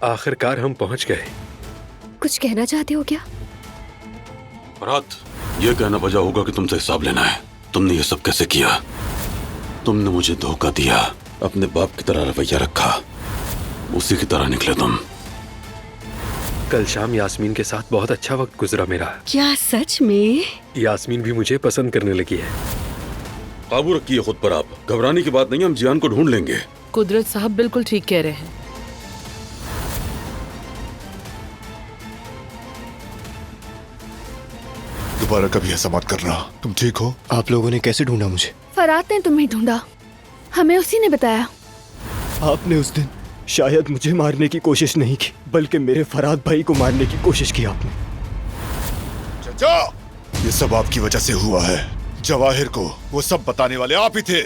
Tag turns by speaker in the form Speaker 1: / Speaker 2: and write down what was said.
Speaker 1: आखिरकार हम पहुंच गए।
Speaker 2: कुछ कहना चाहते हो क्या?
Speaker 3: बरात, ये कहना बजा होगा कि तुमसे हिसाब लेना है। तुमने ये सब कैसे किया? तुमने मुझे धोखा दिया, अपने बाप की तरह रवैया रखा, उसी की तरह निकले तुम।
Speaker 1: कल शाम यास्मीन के साथ बहुत अच्छा वक्त गुजरा मेरा।
Speaker 2: क्या सच में?
Speaker 1: यास्मीन भी मुझे पसंद करने लगी है।
Speaker 3: काबू रखिए खुद पर आप। घबराने की बात नहीं, हम जियान को ढूंढ लेंगे।
Speaker 4: कुदरत साहब बिल्कुल ठीक कह रहे हैं।
Speaker 5: दोबारा कभी ऐसा मत करना। तुम ठीक हो?
Speaker 6: आप लोगों ने कैसे ढूंढा मुझे?
Speaker 2: फरात ने तुम्हें ढूंढा, हमें उसी ने बताया।
Speaker 6: आपने उस दिन शायद मुझे मारने की कोशिश नहीं की, बल्कि मेरे फरात भाई को मारने की कोशिश की आपने।
Speaker 5: चाचा, ये सब आपकी वजह से हुआ है। जवाहिर को वो सब बताने वाले आप ही थे।